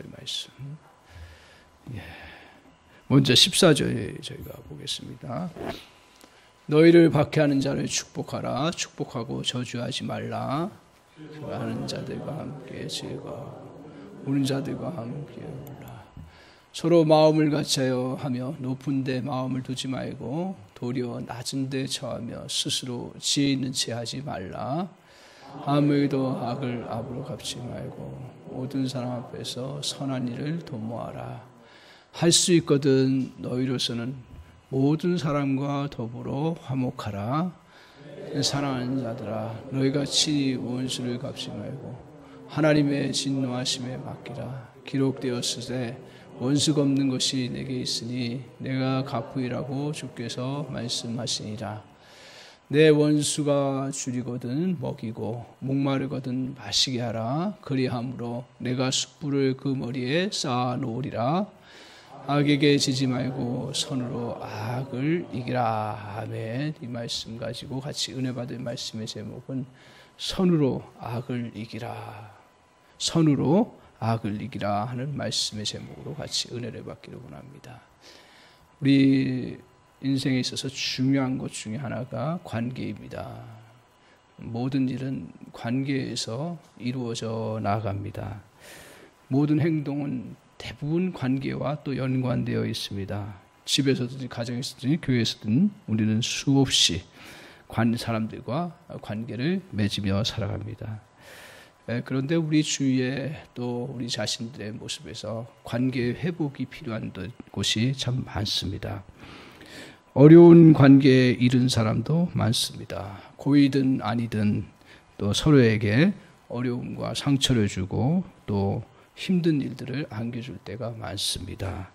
말씀. 먼저 14절 저희가 보겠습니다. 너희를 박해하는 자를 축복하라. 축복하고 저주하지 말라. 하는 자들과 함께 즐거워 우는 자들과 함께 울라. 서로 마음을 같이하여 하며 높은 데 마음을 두지 말고 도리어 낮은 데 처하며 스스로 지혜 있는 채 하지 말라. 아무에도 악을 악으로 갚지 말고 모든 사람 앞에서 선한 일을 도모하라. 할 수 있거든 너희로서는 모든 사람과 더불어 화목하라. 사랑하는 자들아, 너희가 친히 원수를 갚지 말고 하나님의 진노하심에 맡기라. 기록되었으되 원수 갚는 것이 내게 있으니 내가 갚으리라고 주께서 말씀하시니라. 내 원수가 줄이거든 먹이고 목마르거든 마시게 하라. 그리함으로 내가 숯불을 그 머리에 쌓아 놓으리라. 악에게 지지 말고 선으로 악을 이기라. 아멘. 이 말씀 가지고 같이 은혜 받을 말씀의 제목은 선으로 악을 이기라. 선으로 악을 이기라 하는 말씀의 제목으로 같이 은혜를 받기를 원합니다. 우리 인생에 있어서 중요한 것 중에 하나가 관계입니다. 모든 일은 관계에서 이루어져 나갑니다. 모든 행동은 대부분 관계와 또 연관되어 있습니다. 집에서든 가정에서든 교회에서든 우리는 수없이 사람들과 관계를 맺으며 살아갑니다. 그런데 우리 주위에 또 우리 자신들의 모습에서 관계 회복이 필요한 곳이 참 많습니다. 어려운 관계에 이른 사람도 많습니다. 고이든 아니든 또 서로에게 어려움과 상처를 주고 또 힘든 일들을 안겨줄 때가 많습니다.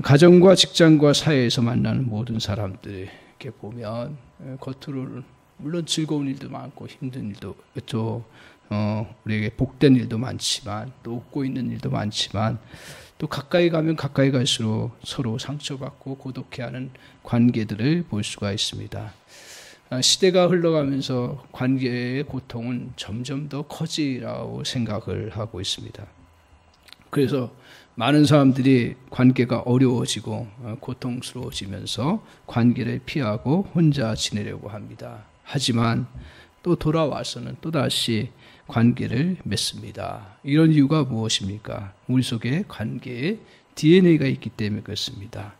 가정과 직장과 사회에서 만나는 모든 사람들 이렇게 보면 겉으로는 물론 즐거운 일도 많고 힘든 일도 또 우리에게 복된 일도 많지만 또 웃고 있는 일도 많지만 또 가까이 가면 가까이 갈수록 서로 상처받고 고독해하는 관계들을 볼 수가 있습니다. 시대가 흘러가면서 관계의 고통은 점점 더 커지라고 생각을 하고 있습니다. 그래서 많은 사람들이 관계가 어려워지고 고통스러워지면서 관계를 피하고 혼자 지내려고 합니다. 하지만 또 돌아와서는 또다시 관계를 맺습니다. 이런 이유가 무엇입니까? 우리 속에 관계의 DNA가 있기 때문에 그렇습니다.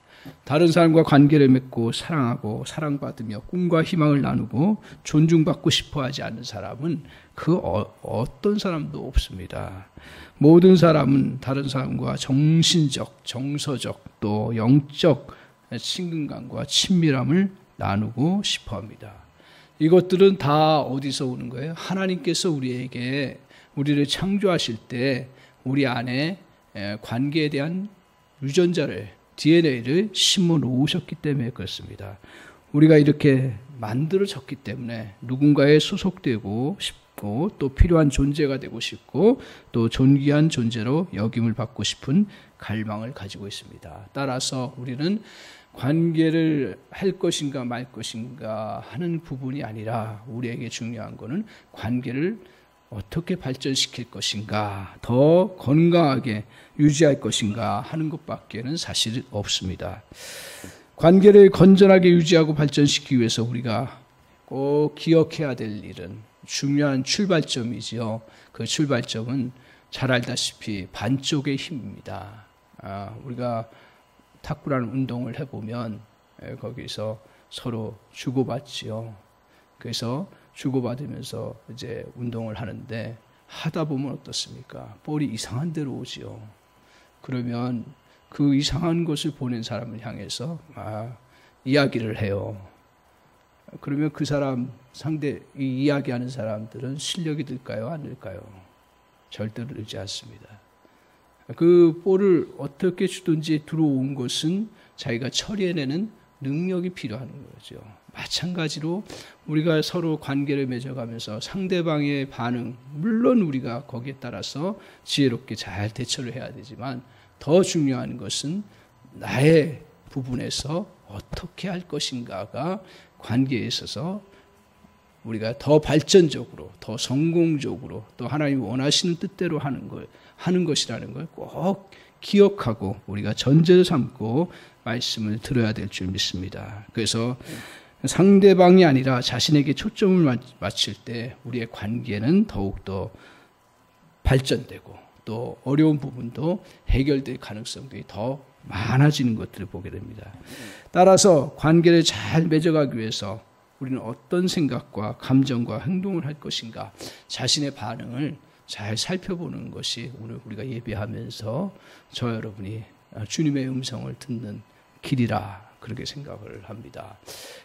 다른 사람과 관계를 맺고 사랑하고 사랑받으며 꿈과 희망을 나누고 존중받고 싶어하지 않는 사람은 그 어떤 사람도 없습니다. 모든 사람은 다른 사람과 정신적, 정서적 또 영적 친근감과 친밀함을 나누고 싶어합니다. 이것들은 다 어디서 오는 거예요? 하나님께서 우리를 창조하실 때 우리 안에 관계에 대한 유전자를 DNA를 심어 놓으셨기 때문에 그렇습니다. 우리가 이렇게 만들어졌기 때문에 누군가에 소속되고 싶고 또 필요한 존재가 되고 싶고 또 존귀한 존재로 여김을 받고 싶은 갈망을 가지고 있습니다. 따라서 우리는 관계를 할 것인가 말 것인가 하는 부분이 아니라 우리에게 중요한 것은 관계를 어떻게 발전시킬 것인가, 더 건강하게 유지할 것인가 하는 것밖에는 사실 없습니다. 관계를 건전하게 유지하고 발전시키기 위해서 우리가 꼭 기억해야 될 일은 중요한 출발점이지요. 그 출발점은 잘 알다시피 반쪽의 힘입니다. 우리가 탁구라는 운동을 해보면 거기서 서로 주고받지요. 그래서 주고받으면서 이제 운동을 하는데 하다 보면 어떻습니까? 볼이 이상한 데로 오지요. 그러면 그 이상한 것을 보낸 사람을 향해서 이야기를 해요. 그러면 그 사람 이 이야기하는 사람들은 실력이 들까요? 안 들까요? 절대로 들지 않습니다. 그 볼을 어떻게 주든지 들어온 것은 자기가 처리해내는 능력이 필요한 거죠. 마찬가지로 우리가 서로 관계를 맺어가면서 상대방의 반응, 물론 우리가 거기에 따라서 지혜롭게 잘 대처를 해야 되지만 더 중요한 것은 나의 부분에서 어떻게 할 것인가가 관계에 있어서 우리가 더 발전적으로, 더 성공적으로 또 하나님이 원하시는 뜻대로 하는 것이라는 걸 꼭 기억하고 우리가 전제를 삼고 말씀을 들어야 될 줄 믿습니다. 그래서 상대방이 아니라 자신에게 초점을 맞출 때 우리의 관계는 더욱더 발전되고 또 어려운 부분도 해결될 가능성들이 더 많아지는 것들을 보게 됩니다. 따라서 관계를 잘 맺어가기 위해서 우리는 어떤 생각과 감정과 행동을 할 것인가, 자신의 반응을 잘 살펴보는 것이 오늘 우리가 예배하면서 저 여러분이 주님의 음성을 듣는 길이라 그렇게 생각을 합니다.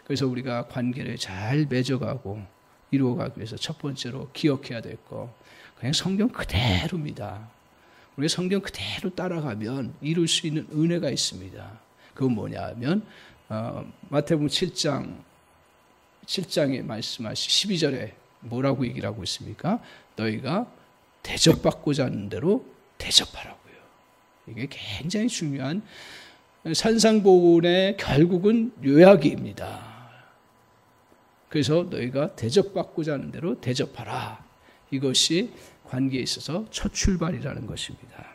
그래서 우리가 관계를 잘 맺어가고 이루어가기 위해서 첫 번째로 기억해야 될 거, 그냥 성경 그대로입니다. 우리가 성경 그대로 따라가면 이룰 수 있는 은혜가 있습니다. 그건 뭐냐 하면 마태복음 7장에 말씀하신 12절에 뭐라고 얘기를 하고 있습니까? 너희가 대접받고자 하는 대로 대접하라고요. 이게 굉장히 중요한 산상보훈의 결국은 요약입니다. 그래서 너희가 대접받고자 하는 대로 대접하라. 이것이 관계에 있어서 첫 출발이라는 것입니다.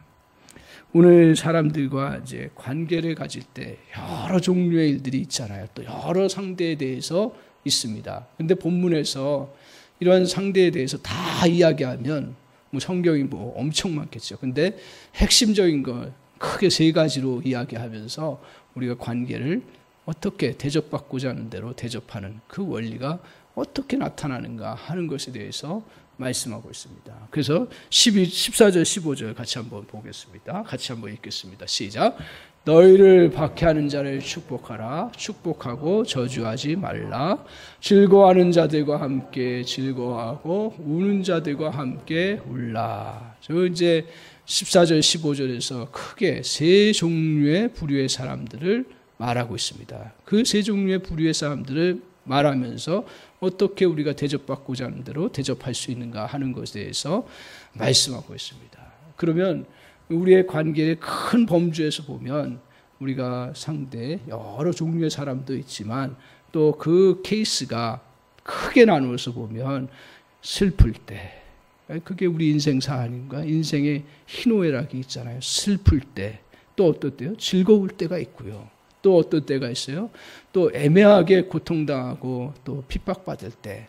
오늘 사람들과 이제 관계를 가질 때 여러 종류의 일들이 있잖아요. 또 여러 상대에 대해서 있습니다. 근데 본문에서 이런 상대에 대해서 다 이야기하면 성경이 엄청 많겠죠. 근데 핵심적인 걸 크게 3가지로 이야기하면서 우리가 관계를 어떻게 대접받고자 하는 대로 대접하는 그 원리가 어떻게 나타나는가 하는 것에 대해서 말씀하고 있습니다. 그래서 14절, 15절 같이 한번 보겠습니다. 같이 한번 읽겠습니다. 시작. 너희를 박해하는 자를 축복하라. 축복하고 저주하지 말라. 즐거워하는 자들과 함께 즐거워하고 우는 자들과 함께 울라. 저 이제 14절, 15절에서 크게 3 종류의 부류의 사람들을 말하고 있습니다. 그 3 종류의 부류의 사람들을 말하면서 어떻게 우리가 대접받고자 하는 대로 대접할 수 있는가 하는 것에 대해서 말씀하고 있습니다. 그러면 우리의 관계의 큰 범주에서 보면 우리가 상대 여러 종류의 사람도 있지만 또 그 케이스가 크게 나누어서 보면 슬플 때, 그게 우리 인생 사안인가? 인생의 희노애락이 있잖아요. 슬플 때, 또 어떨 때요? 즐거울 때가 있고요. 또 어떤 때가 있어요? 또 애매하게 고통당하고 또 핍박받을 때,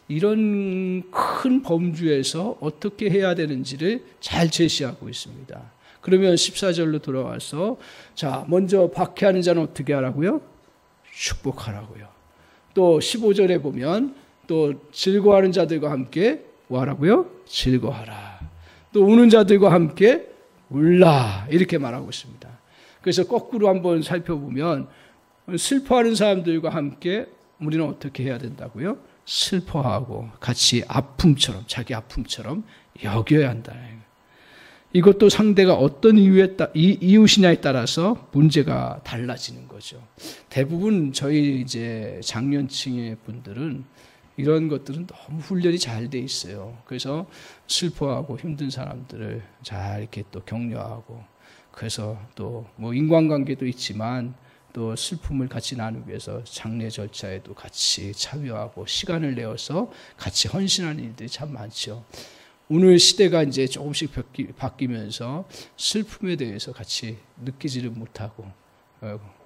이런 큰 범주에서 어떻게 해야 되는지를 잘 제시하고 있습니다. 그러면 14절로 돌아와서 자, 먼저 박해하는 자는 어떻게 하라고요? 축복하라고요. 또 15절에 보면 또 즐거워하는 자들과 함께 뭐 하라고요? 즐거워하라. 또 우는 자들과 함께 울라. 이렇게 말하고 있습니다. 그래서 거꾸로 한번 살펴보면 슬퍼하는 사람들과 함께 우리는 어떻게 해야 된다고요? 슬퍼하고 같이 아픔처럼, 자기 아픔처럼 여겨야 한다. 이것도 상대가 어떤 이웃이냐에 따라서 문제가 달라지는 거죠. 대부분 저희 이제 장년층의 분들은 이런 것들은 너무 훈련이 잘 돼 있어요. 그래서 슬퍼하고 힘든 사람들을 잘 이렇게 또 격려하고, 그래서 또 뭐 인간관계도 있지만 또 슬픔을 같이 나누기 위해서 장례 절차에도 같이 참여하고 시간을 내어서 같이 헌신하는 일들이 참 많죠. 오늘 시대가 이제 조금씩 바뀌면서 슬픔에 대해서 같이 느끼지를 못하고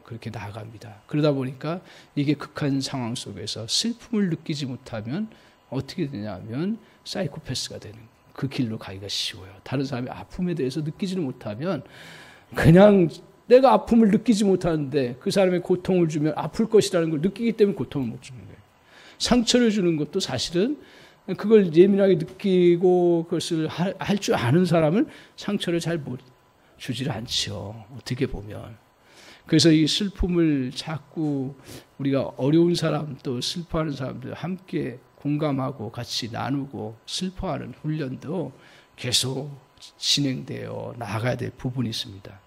그렇게 나아갑니다. 그러다 보니까 이게 극한 상황 속에서 슬픔을 느끼지 못하면 어떻게 되냐면 사이코패스가 되는, 그 길로 가기가 쉬워요. 다른 사람의 아픔에 대해서 느끼지를 못하면 그냥 내가 아픔을 느끼지 못하는데 그 사람의 고통을 주면 아플 것이라는 걸 느끼기 때문에 고통을 못 주는 거예요. 상처를 주는 것도 사실은 그걸 예민하게 느끼고 그것을 할 줄 아는 사람은 상처를 잘 못 주지를 않죠. 어떻게 보면. 그래서 이 슬픔을 자꾸 우리가 어려운 사람 또 슬퍼하는 사람들 함께 공감하고 같이 나누고 슬퍼하는 훈련도 계속 진행되어 나가야 될 부분이 있습니다.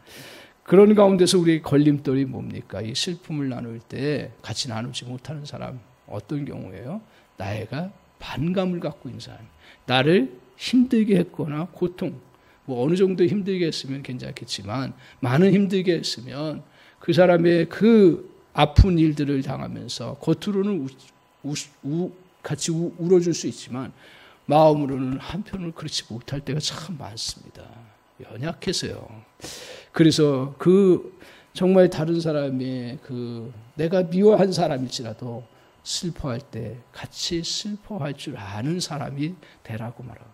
그런 가운데서 우리의 걸림돌이 뭡니까? 이 슬픔을 나눌 때 같이 나누지 못하는 사람, 어떤 경우에요? 나애가 반감을 갖고 있는 사람, 나를 힘들게 했거나 고통, 뭐 어느 정도 힘들게 했으면 괜찮겠지만 많은 힘들게 했으면 그 사람의 그 아픈 일들을 당하면서 겉으로는 같이 울어줄 수 있지만 마음으로는 한편으로 그렇지 못할 때가 참 많습니다. 연약해서요. 그래서 정말 다른 사람의 내가 미워한 사람일지라도 슬퍼할 때 같이 슬퍼할 줄 아는 사람이 되라고 말하고,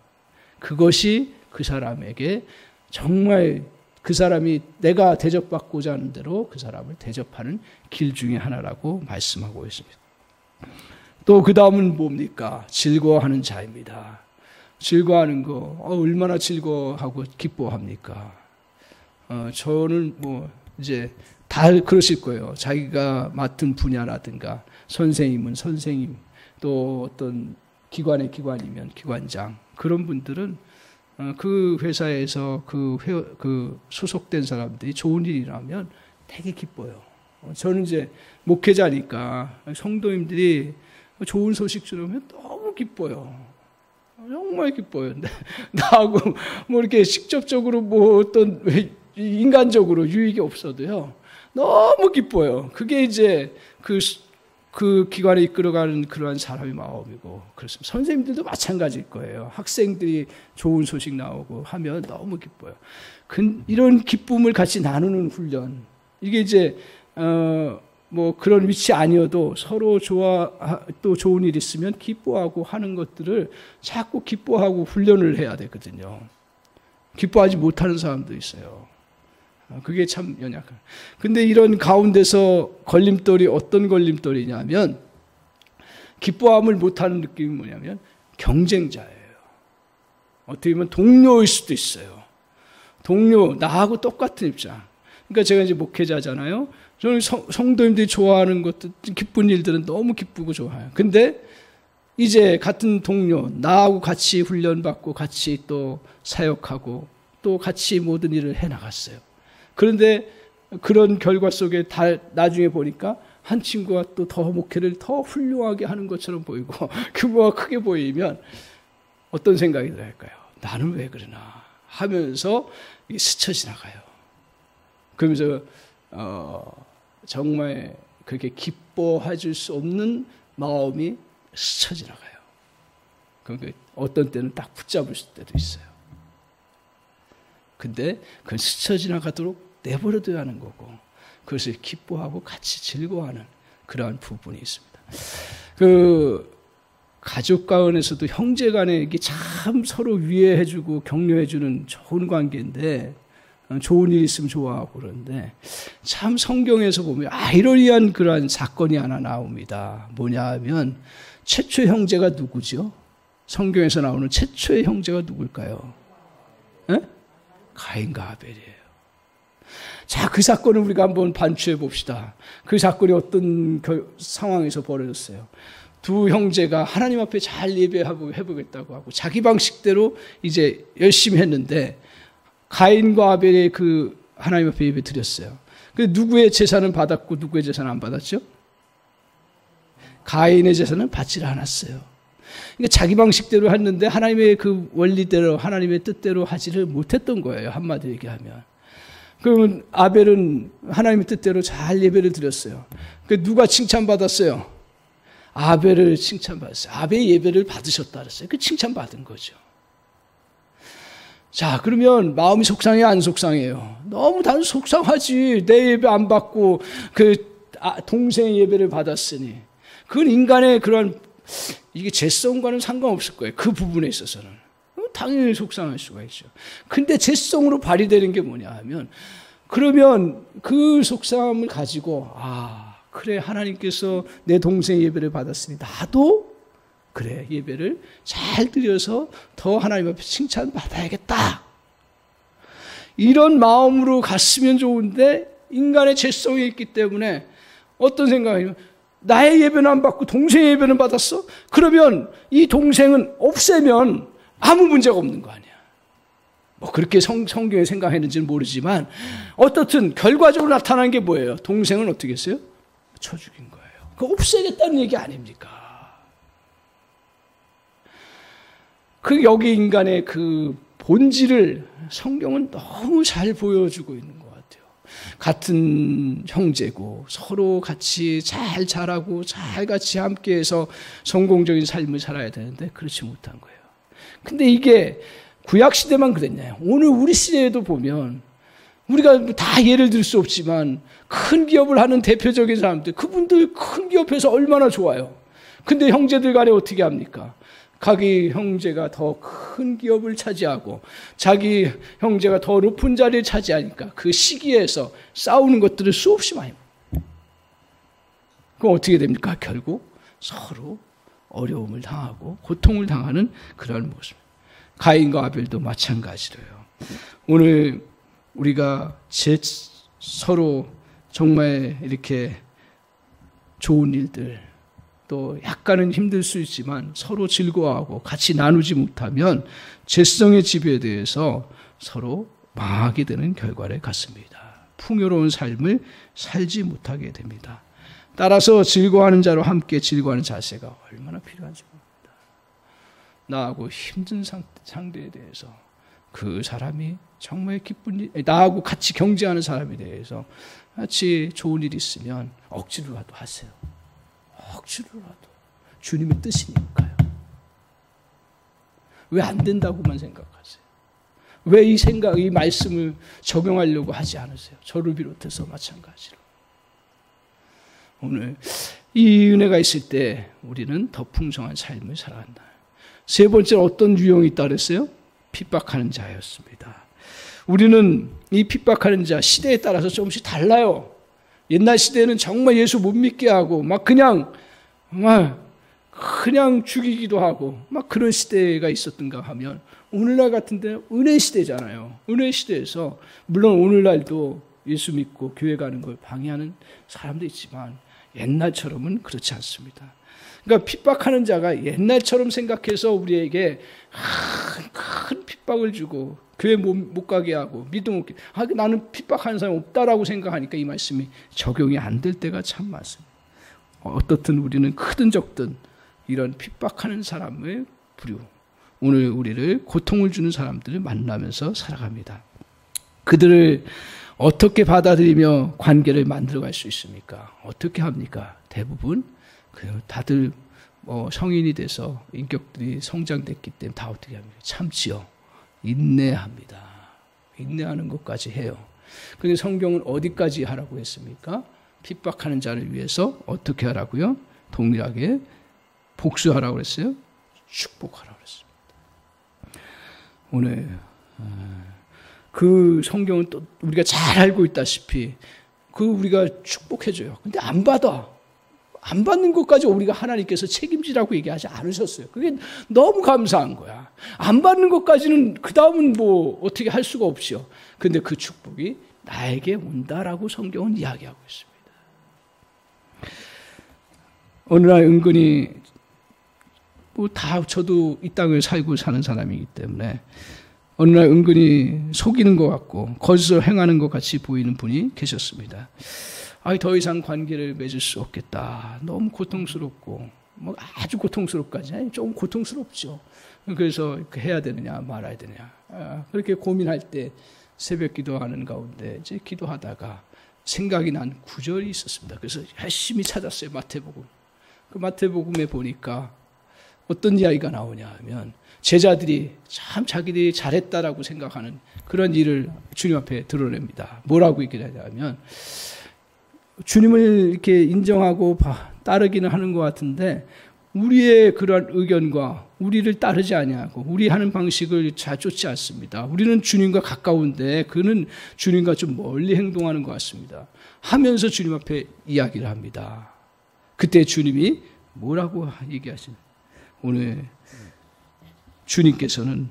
그것이 그 사람에게 정말 그 사람이 내가 대접받고자 하는 대로 그 사람을 대접하는 길 중에 하나라고 말씀하고 있습니다. 또 그 다음은 뭡니까? 즐거워하는 자입니다. 즐거워하는 거 얼마나 즐거워하고 기뻐합니까? 저는 이제 다 그러실 거예요. 자기가 맡은 분야라든가 선생님은 선생님, 또 어떤 기관의 기관이면 기관장, 그런 분들은 그 회사에서 그 소속된 사람들이 좋은 일이라면 되게 기뻐요. 저는 이제 목회자니까 성도님들이 좋은 소식 들으면 너무 기뻐요. 정말 기뻐요. 나하고 이렇게 직접적으로 어떤 인간적으로 유익이 없어도요, 너무 기뻐요. 그게 이제 그 기관에 이끌어가는 그러한 사람의 마음이고, 그렇습니다. 선생님들도 마찬가지일 거예요. 학생들이 좋은 소식 나오고 하면 너무 기뻐요. 이런 기쁨을 같이 나누는 훈련, 이게 이제 그런 위치 아니어도 서로 또 좋은 일 있으면 기뻐하고 하는 것들을 자꾸 기뻐하고 훈련을 해야 되거든요. 기뻐하지 못하는 사람도 있어요. 그게 참 연약한. 근데 이런 가운데서 걸림돌이 어떤 걸림돌이냐면, 기뻐함을 못하는 느낌이 뭐냐면 경쟁자예요. 어떻게 보면 동료일 수도 있어요. 동료, 나하고 똑같은 입장. 그러니까 제가 이제 목회자잖아요. 저는 성도님들이 좋아하는 것들, 기쁜 일들은 너무 기쁘고 좋아요. 근데 이제 같은 동료, 나하고 같이 훈련받고 같이 또 사역하고 또 같이 모든 일을 해나갔어요. 그런데 그런 결과 속에 나중에 보니까 한 친구가 또 더 목회를 더 훌륭하게 하는 것처럼 보이고 규모가 크게 보이면 어떤 생각이 들까요? 나는 왜 그러나 하면서 스쳐 지나가요. 그러면서 정말 그렇게 기뻐해 줄 수 없는 마음이 스쳐 지나가요. 그러니까 어떤 때는 딱 붙잡을 때도 있어요. 근데 그건 스쳐 지나가도록 내버려둬야 하는 거고, 그것을 기뻐하고 같이 즐거워하는 그러한 부분이 있습니다. 가족 가운데서도 형제 간에 이게 참 서로 위해해주고 격려해주는 좋은 관계인데, 좋은 일 있으면 좋아하고 그러는데, 참 성경에서 보면 아이러니한 그러한 사건이 하나 나옵니다. 뭐냐 하면, 최초의 형제가 누구죠? 성경에서 나오는 최초의 형제가 누굴까요? 에? 가인과 아벨이에요. 자, 그 사건을 우리가 한번 반추해 봅시다. 그 사건이 어떤 상황에서 벌어졌어요. 두 형제가 하나님 앞에 잘 예배해보겠다고 하고 자기 방식대로 이제 열심히 했는데, 가인과 아벨의 하나님 앞에 예배 드렸어요. 근데 누구의 제사는 받았고 누구의 제사는 안 받았죠? 가인의 제사는 받지를 않았어요. 그러니까 자기 방식대로 했는데 하나님의 그 원리대로, 하나님의 뜻대로 하지를 못했던 거예요. 한마디로 얘기하면. 그러면 아벨은 하나님의 뜻대로 잘 예배를 드렸어요. 그 누가 칭찬받았어요? 아벨을 칭찬받았어요. 아벨의 예배를 받으셨다 그랬어요. 그 칭찬받은 거죠. 자, 그러면 마음이 속상해요, 안 속상해요? 너무 단 속상하지. 내 예배 안 받고 동생의 예배를 받았으니. 그건 인간의 그런, 이게 죄성과는 상관없을 거예요. 그 부분에 있어서는. 당연히 속상할 수가 있죠. 근데 죄성으로 발휘되는 게 뭐냐 하면, 그러면 그 속상함을 가지고, 그래, 하나님께서 내 동생의 예배를 받았으니 나도 그래, 예배를 잘 드려서 더 하나님 앞에 칭찬받아야겠다. 이런 마음으로 갔으면 좋은데, 인간의 죄성이 있기 때문에 어떤 생각이냐면, 나의 예배는 안 받고 동생의 예배는 받았어? 그러면 이 동생은 없애면 아무 문제가 없는 거 아니야. 그렇게 성경에 생각했는지는 모르지만, 어떻든 결과적으로 나타난 게 뭐예요? 동생은 어떻게 했어요? 쳐 죽인 거예요. 그거 없애겠다는 얘기 아닙니까? 여기 인간의 그 본질을 성경은 너무 잘 보여주고 있는 것 같아요. 같은 형제고 서로 같이 잘 자라고 잘 같이 함께해서 성공적인 삶을 살아야 되는데 그렇지 못한 거예요. 근데 이게 구약 시대만 그랬냐. 오늘 우리 시대에도 보면 우리가 다 예를 들 수 없지만 큰 기업을 하는 대표적인 사람들, 그분들 큰 기업에서 얼마나 좋아요. 근데 형제들 간에 어떻게 합니까? 자기 형제가 더 큰 기업을 차지하고 자기 형제가 더 높은 자리를 차지하니까 그 시기에서 싸우는 것들을 수없이 많이 봐요. 그럼 어떻게 됩니까? 결국 서로 어려움을 당하고 고통을 당하는 그런 모습. 가인과 아벨도 마찬가지로요. 오늘 우리가 서로 정말 이렇게 좋은 일들, 또 약간은 힘들 수 있지만 서로 즐거워하고 같이 나누지 못하면 죄성의 지배에 대해서 서로 망하게 되는 결과를 갖습니다. 풍요로운 삶을 살지 못하게 됩니다. 따라서 즐거워하는 자로 함께 즐거워하는 자세가 얼마나 필요한지 모릅니다. 나하고 힘든 상대에 대해서 그 사람이 정말 기쁜 일, 나하고 같이 경쟁하는 사람에 대해서 같이 좋은 일이 있으면 억지로라도 하세요. 억지로라도. 주님의 뜻이니까요. 왜 안 된다고만 생각하세요? 왜 이 말씀을 적용하려고 하지 않으세요? 저를 비롯해서 마찬가지로. 오늘 이 은혜가 있을 때 우리는 더 풍성한 삶을 살아간다. 세 번째는 어떤 유형이 있다 그랬어요? 핍박하는 자였습니다. 우리는 이 핍박하는 자 시대에 따라서 조금씩 달라요. 옛날 시대에는 정말 예수 못 믿게 하고 막 그냥 죽이기도 하고 막 그런 시대가 있었던가 하면 오늘날 같은데 은혜 시대잖아요. 은혜 시대에서 물론 오늘날도 예수 믿고 교회 가는 걸 방해하는 사람도 있지만 옛날처럼은 그렇지 않습니다. 그러니까 핍박하는 자가 옛날처럼 생각해서 우리에게 큰 핍박을 주고 교회 못 가게 하고 믿음 없게 나는 핍박하는 사람이 없다라고 생각하니까 이 말씀이 적용이 안 될 때가 참 많습니다. 어떻든 우리는 크든 적든 이런 핍박하는 사람을 부리고 오늘 우리를 고통을 주는 사람들을 만나면서 살아갑니다. 그들을 어떻게 받아들이며 관계를 만들어갈 수 있습니까? 어떻게 합니까? 대부분 다들 성인이 돼서 인격들이 성장됐기 때문에 다 어떻게 합니까? 참지요. 인내합니다. 인내하는 것까지 해요. 그런데 성경은 어디까지 하라고 했습니까? 핍박하는 자를 위해서 어떻게 하라고요? 동일하게 복수하라고 그랬어요? 축복하라고 그랬습니다. 오늘 그 성경은 또 우리가 잘 알고 있다시피 우리가 축복해줘요. 근데 안 받아. 안 받는 것까지 우리가 하나님께서 책임지라고 얘기하지 않으셨어요. 그게 너무 감사한 거야. 안 받는 것까지는 그 다음은 어떻게 할 수가 없죠. 근데 그 축복이 나에게 온다라고 성경은 이야기하고 있습니다. 어느 날 은근히 저도 이 땅을 살고 사는 사람이기 때문에 어느 날 은근히 속이는 것 같고 거짓을 행하는 것 같이 보이는 분이 계셨습니다. 더 이상 관계를 맺을 수 없겠다. 너무 고통스럽고 아주 고통스럽까지 좀 고통스럽죠. 그래서 해야 되느냐 말아야 되느냐 그렇게 고민할 때 새벽 기도하는 가운데 이제 기도하다가 생각이 난 구절이 있었습니다. 그래서 열심히 찾았어요. 마태복음. 그 마태복음에 보니까 어떤 이야기가 나오냐 하면 제자들이 참 자기들이 잘했다라고 생각하는 그런 일을 주님 앞에 드러냅니다. 뭐라고 얘기를 하냐면 주님을 이렇게 인정하고 따르기는 하는 것 같은데 우리의 그런 의견과 우리를 따르지 아니하고 우리 하는 방식을 잘 쫓지 않습니다. 우리는 주님과 가까운데 그는 주님과 좀 멀리 행동하는 것 같습니다. 하면서 주님 앞에 이야기를 합니다. 그때 주님이 뭐라고 얘기하십니까? 오늘 주님께서는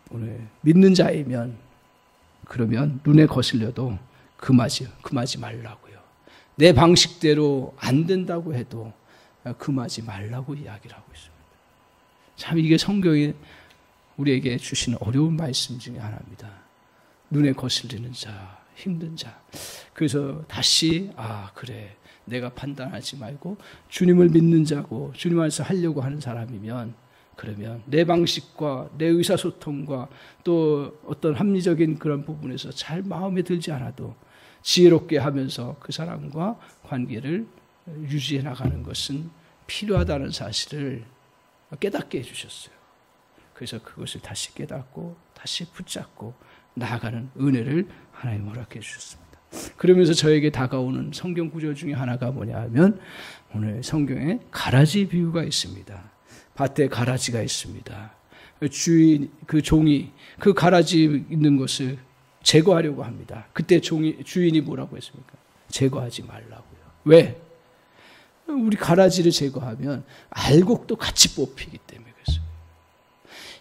오늘 믿는 자이면 그러면 눈에 거슬려도 금하지 말라고요. 내 방식대로 안 된다고 해도 금하지 말라고 이야기를 하고 있습니다. 참 이게 성경이 우리에게 주시는 어려운 말씀 중에 하나입니다. 눈에 거슬리는 자, 힘든 자. 그래서 다시 그래 내가 판단하지 말고 주님을 믿는 자고 주님 안에서 하려고 하는 사람이면 그러면 내 방식과 내 의사소통과 또 어떤 합리적인 그런 부분에서 잘 마음에 들지 않아도 지혜롭게 하면서 그 사람과 관계를 유지해 나가는 것은 필요하다는 사실을 깨닫게 해주셨어요. 그래서 그것을 다시 깨닫고 다시 붙잡고 나아가는 은혜를 하나님 허락해 주셨습니다. 그러면서 저에게 다가오는 성경 구절 중에 하나가 뭐냐 하면 오늘 성경에 가라지 비유가 있습니다. 밭에 가라지가 있습니다. 주인, 그 종이 그 가라지 있는 것을 제거하려고 합니다. 그때 주인이 뭐라고 했습니까? 제거하지 말라고요. 왜? 우리 가라지를 제거하면 알곡도 같이 뽑히기 때문에 그렇습니다.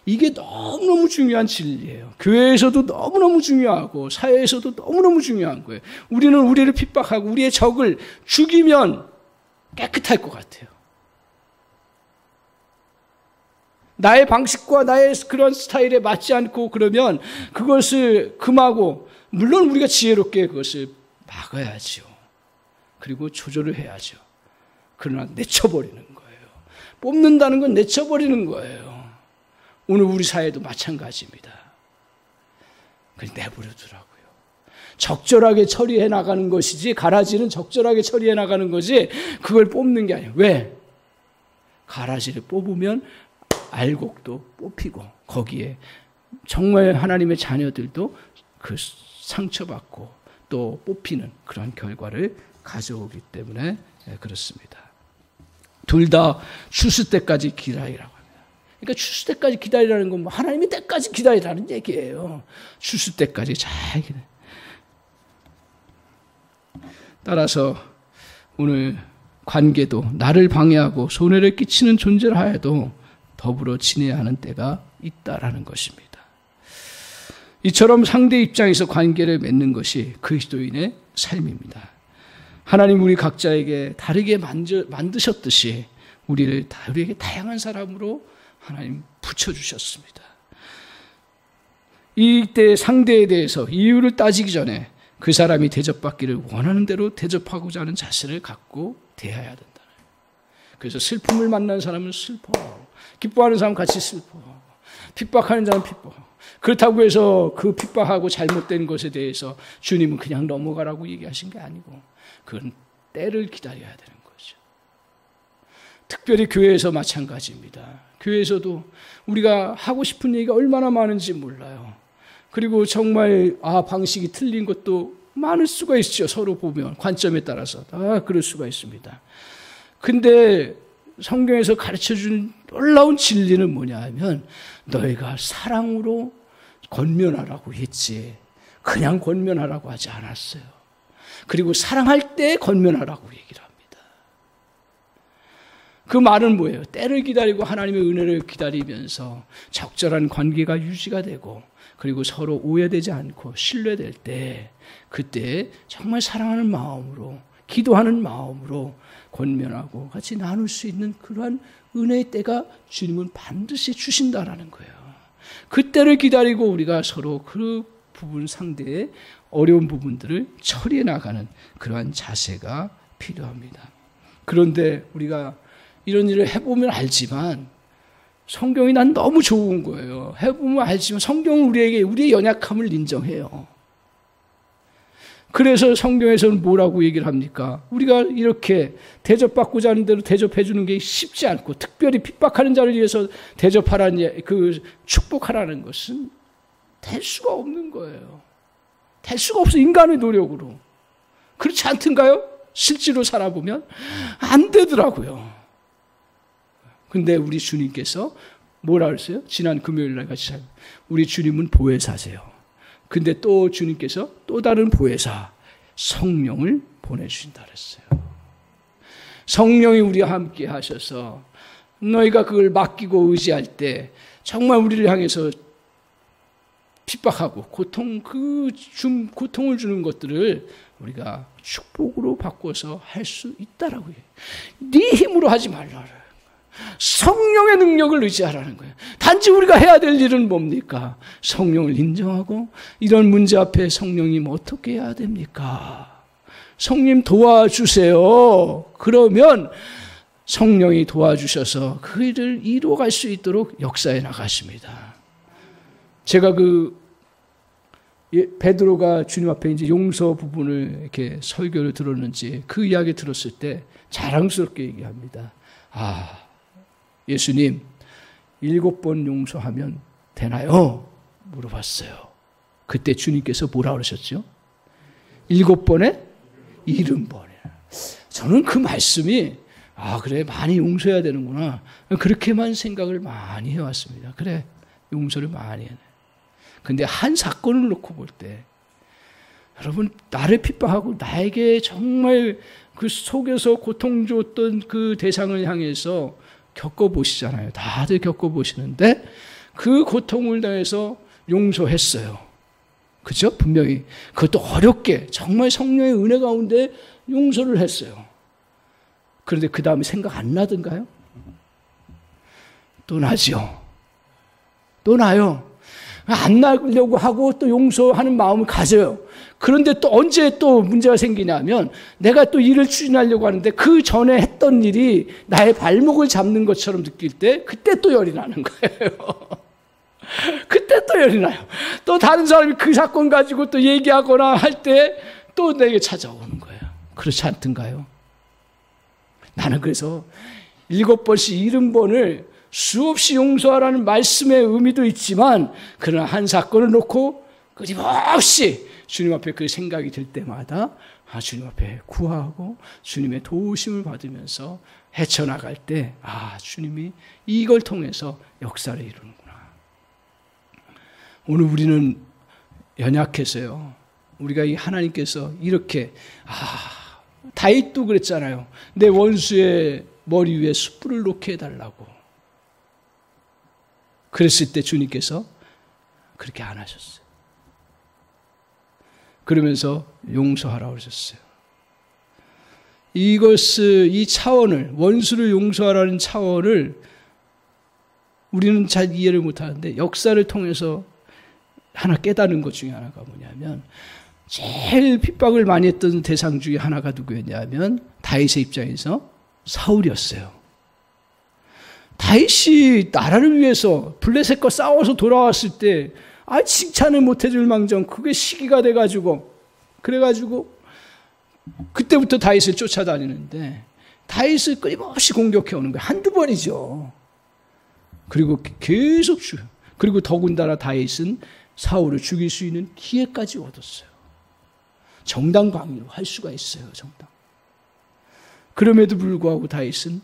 이게 너무너무 중요한 진리예요. 교회에서도 너무너무 중요하고 사회에서도 너무너무 중요한 거예요. 우리는 우리를 핍박하고 우리의 적을 죽이면 깨끗할 것 같아요. 나의 방식과 나의 그런 스타일에 맞지 않고 그러면 그것을 금하고 물론 우리가 지혜롭게 그것을 막아야죠. 그리고 조절을 해야죠. 그러나 내쳐버리는 거예요. 뽑는다는 건 내쳐버리는 거예요. 오늘 우리 사회도 마찬가지입니다. 그냥 내버려두라고요. 적절하게 처리해 나가는 것이지 가라지는 적절하게 처리해 나가는 거지 그걸 뽑는 게 아니에요. 왜? 가라지를 뽑으면 알곡도 뽑히고 거기에 정말 하나님의 자녀들도 그 상처받고 또 뽑히는 그런 결과를 가져오기 때문에 그렇습니다. 둘 다 추수 때까지 기다리라고 합니다. 그러니까 추수 때까지 기다리라는 건 뭐 하나님의 때까지 기다리라는 얘기예요. 추수 때까지 잘 기다려. 따라서 오늘 관계도 나를 방해하고 손해를 끼치는 존재를 하여도 더불어 지내야 하는 때가 있다라는 것입니다. 이처럼 상대 입장에서 관계를 맺는 것이 그리스도인의 삶입니다. 하나님 우리 각자에게 다르게 만드셨듯이 우리에게 다양한 사람으로 하나님 붙여주셨습니다. 이때 상대에 대해서 이유를 따지기 전에 그 사람이 대접받기를 원하는 대로 대접하고자 하는 자세를 갖고 대해야 된다. 그래서 슬픔을 만난 사람은 슬퍼하고 기뻐하는 사람은 같이 슬퍼하고 핍박하는 사람은 핍박하고 그렇다고 해서 그 핍박하고 잘못된 것에 대해서 주님은 그냥 넘어가라고 얘기하신 게 아니고 그건 때를 기다려야 되는 거죠. 특별히 교회에서 마찬가지입니다. 교회에서도 우리가 하고 싶은 얘기가 얼마나 많은지 몰라요. 그리고 정말 방식이 틀린 것도 많을 수가 있죠. 서로 보면 관점에 따라서 그럴 수가 있습니다. 근데 성경에서 가르쳐준 놀라운 진리는 뭐냐 하면 너희가 사랑으로 권면하라고 했지 그냥 권면하라고 하지 않았어요. 그리고 사랑할 때 권면하라고 얘기를 합니다. 그 말은 뭐예요? 때를 기다리고 하나님의 은혜를 기다리면서 적절한 관계가 유지가 되고 그리고 서로 오해되지 않고 신뢰될 때 그때 정말 사랑하는 마음으로 기도하는 마음으로 권면하고 같이 나눌 수 있는 그러한 은혜의 때가 주님은 반드시 주신다라는 거예요. 그때를 기다리고 우리가 서로 그 부분 상대의 어려운 부분들을 처리해 나가는 그러한 자세가 필요합니다. 그런데 우리가 이런 일을 해보면 알지만 성경이 난 너무 좋은 거예요. 해보면 알지만 성경은 우리에게 우리의 연약함을 인정해요. 그래서 성경에서는 뭐라고 얘기를 합니까? 우리가 이렇게 대접받고자 하는 대로 대접해 주는 게 쉽지 않고 특별히 핍박하는 자를 위해서 대접하라는 축복하라는 것은 될 수가 없는 거예요. 될 수가 없어 인간의 노력으로. 그렇지 않던가요? 실제로 살아보면 안 되더라고요. 근데 우리 주님께서 뭐라 그랬어요? 지난 금요일 날 같이 우리 주님은 보혜사세요. 근데 또 주님께서 또 다른 보혜사 성령을 보내주신다 그랬어요. 성령이 우리와 함께 하셔서 너희가 그걸 맡기고 의지할 때 정말 우리를 향해서 핍박하고 고통을 주는 것들을 우리가 축복으로 바꿔서 할 수 있다라고 해요. 네 힘으로 하지 말라. 성령의 능력을 의지하라는 거예요. 단지 우리가 해야 될 일은 뭡니까? 성령을 인정하고 이런 문제 앞에 성령님 어떻게 해야 됩니까? 성령 도와주세요. 그러면 성령이 도와주셔서 그 일을 이루어갈 수 있도록 역사해 나가십니다. 제가 베드로가 주님 앞에 이제 용서 부분을 이렇게 설교를 들었는지 그 이야기 들었을 때 자랑스럽게 얘기합니다. 예수님, 7번 용서하면 되나요? 물어봤어요. 그때 주님께서 뭐라 그러셨죠? 7번에 70번이에요. 저는 그 말씀이 그래 많이 용서해야 되는구나. 그렇게만 생각을 많이 해왔습니다. 그래 용서를 많이 해네. 근데 한 사건을 놓고 볼 때 여러분 나를 핍박하고 나에게 정말 그 속에서 고통 줬던 그 대상을 향해서 겪어보시잖아요. 다들 겪어보시는데 그 고통을 당해서 용서했어요. 그죠? 분명히 그것도 어렵게 정말 성령의 은혜 가운데 용서를 했어요. 그런데 그 다음에 생각 안 나던가요? 또 나죠. 또 나요. 안 나려고 하고 또 용서하는 마음을 가져요. 그런데 또 언제 또 문제가 생기냐면 내가 또 일을 추진하려고 하는데 그 전에 했던 일이 나의 발목을 잡는 것처럼 느낄 때 그때 또 열이 나는 거예요. 그때 또 열이 나요. 또 다른 사람이 그 사건 가지고 또 얘기하거나 할 때 또 내게 찾아오는 거예요. 그렇지 않던가요? 나는 그래서 7번씩 70번을 수없이 용서하라는 말씀의 의미도 있지만 그러나 한 사건을 놓고 끊임없이 주님 앞에 그 생각이 들 때마다 주님 앞에 구하고 주님의 도우심을 받으면서 헤쳐나갈 때 주님이 이걸 통해서 역사를 이루는구나. 오늘 우리는 연약해서요. 우리가 이 하나님께서 이렇게 다윗도 그랬잖아요. 내 원수의 머리 위에 숯불을 놓게 해달라고. 그랬을 때 주님께서 그렇게 안 하셨어요. 그러면서 용서하라고 하셨어요. 이 차원을, 원수를 용서하라는 차원을 우리는 잘 이해를 못하는데 역사를 통해서 하나 깨달은 것 중에 하나가 뭐냐면 제일 핍박을 많이 했던 대상 중에 하나가 누구였냐면 다윗의 입장에서 사울이었어요. 다윗이 나라를 위해서 블레셋과 싸워서 돌아왔을 때 칭찬을 못 해줄 망정 그게 시기가 돼가지고 그래가지고 그때부터 다윗을 쫓아다니는데 다윗을 끊임없이 공격해 오는 거예요. 한두 번이죠. 그리고 계속 그리고 더군다나 다윗은 사울을 죽일 수 있는 기회까지 얻었어요. 정당방위로 할 수가 있어요. 정당. 그럼에도 불구하고 다윗은